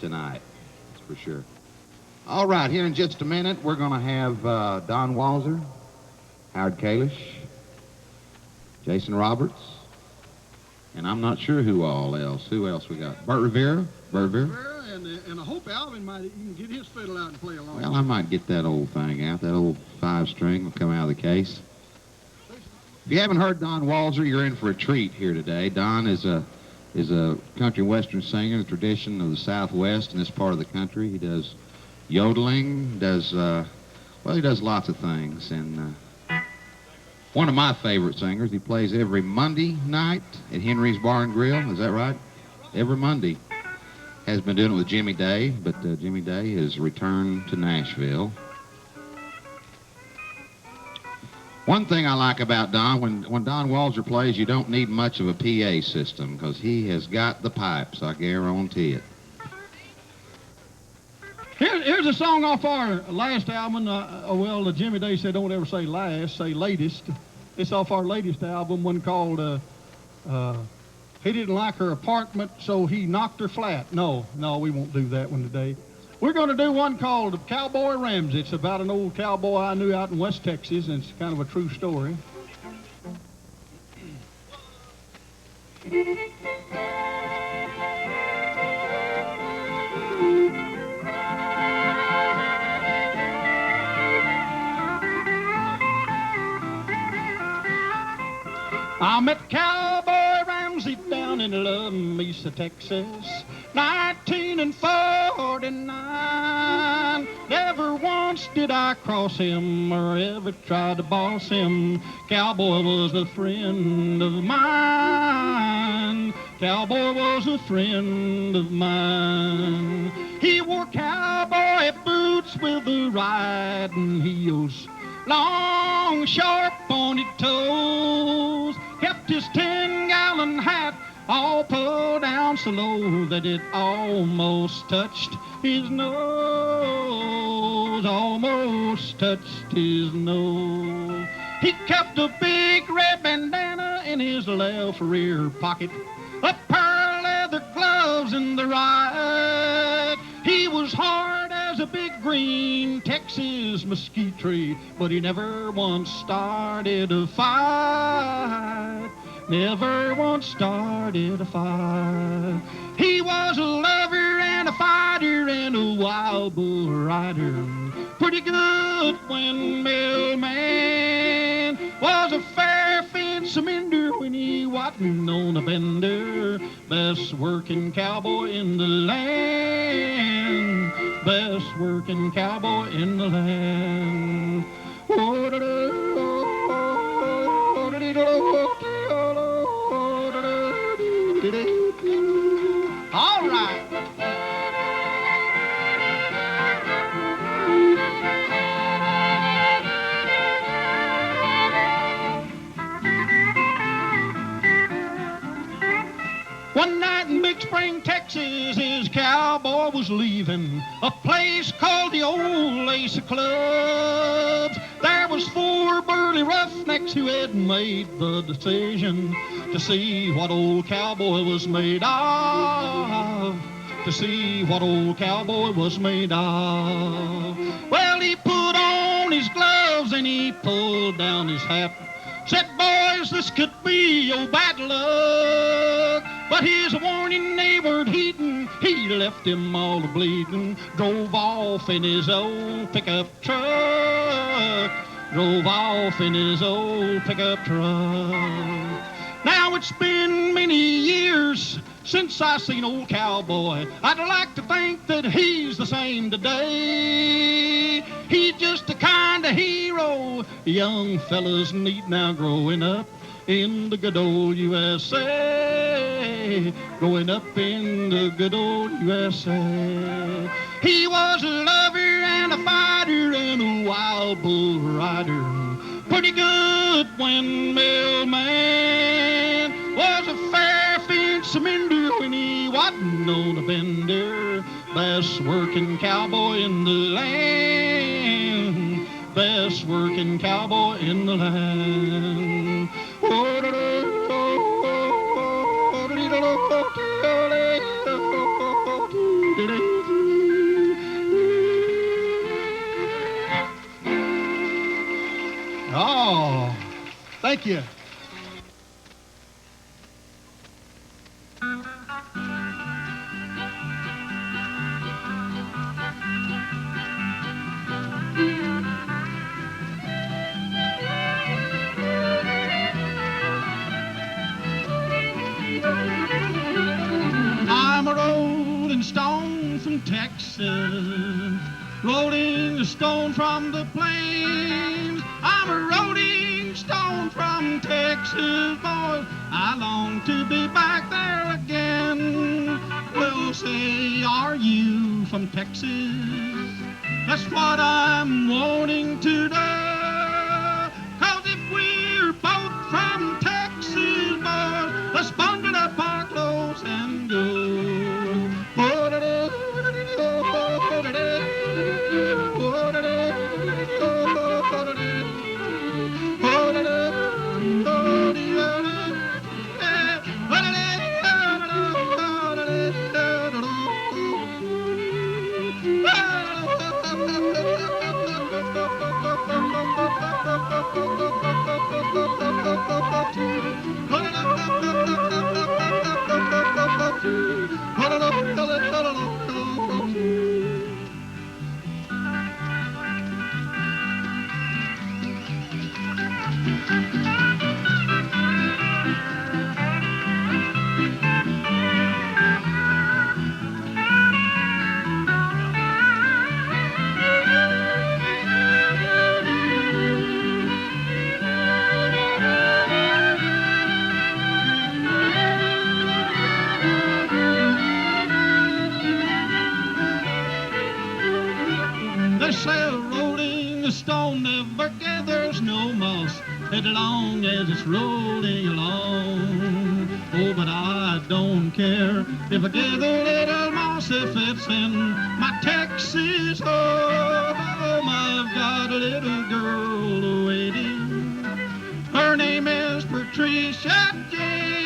tonight. That's for sure. All right, here in just a minute, we're going to have Don Walser, Howad Kalish, Jason Roberts, and I'm not sure who else. Who else we got? Bert Rivera? Bert Rivera? And I hope Alvin might even get his fiddle out and play along. Well, I might get that old thing out. That old 5-string will come out of the case. If you haven't heard Don Walser, you're in for a treat here today. Don is a country western singer, the tradition of the Southwest in this part of the country. He does yodeling, he does lots of things. And one of my favorite singers, he plays every Monday night at Henry's Bar and Grill. Is that right? Every Monday. Has been doing it with Jimmy Day, but Jimmy Day has returned to Nashville. One thing I like about Don, when Don Walser plays, you don't need much of a PA system because he has got the pipes, I guarantee it. Here's a song off our last album. Jimmy Day said don't ever say last, say latest. It's off our latest album, one called He Didn't Like Her Apartment, So He Knocked Her Flat. No, we won't do that one today. We're going to do one called Cowboy Ramsey. It's about an old cowboy I knew out in West Texas, and it's kind of a true story. I met Cowboy Ramsey down in La Mesa, Texas, 1949. Never once did I cross him or ever try to boss him. Cowboy was a friend of mine. Cowboy was a friend of mine. He wore cowboy boots with the riding heels, long, sharp, pointed toes. Kept his 10-gallon hat all pulled down so low that it almost touched his nose, almost touched his nose. He kept a big red bandana in his left rear pocket, a pair of leather gloves in the right. He was hard as a big green Texas mesquite tree, but he never once started a fight. Never once started a fight. He was a lover and a fighter and a wild bull rider. Pretty good windmill man. Was a fair fence mender when he wasn't on a bender. Best working cowboy in the land. Best working cowboy in the land. All right. One night in Big Spring, Texas, his cowboy was leaving a place called the Old Ace of Clubs. There was 4 burly roughnecks who had made the decision to see what old cowboy was made of. To see what old cowboy was made of. Well, he put on his gloves and he pulled down his hat. Said, boys, this could be your bad luck. But his warning neighbor heeding, he left him all bleeding. Drove off in his old pickup truck. Drove off in his old pickup truck. Now it's been many years since I seen old cowboy. I'd like to think that he's the same today. He's just a kind of hero young fellas need now growing up in the good old USA. Growing up in the good old USA. He was a lover and a fighter and a wild bull rider. Pretty good windmill man. Was a fair fence mender when he wasn't on a bender. Best working cowboy in the land. Best working cowboy in the land. Thank you. I'm a rolling stone from Texas, rolling the stone from the plains. I'm a rolling stone from Texas, boys. I long to be back there again. Well, say, are you from Texas? That's what I'm wanting to know. 'Cause if we're both from Texas, boys, let's bundle up our clothes and go. They say a rolling stone never gathers no moss as long as it's rolling along. Oh, but I don't care if I gather little moss if it's in my Texas home. I've got a little girl waiting. Her name is Patricia Jane.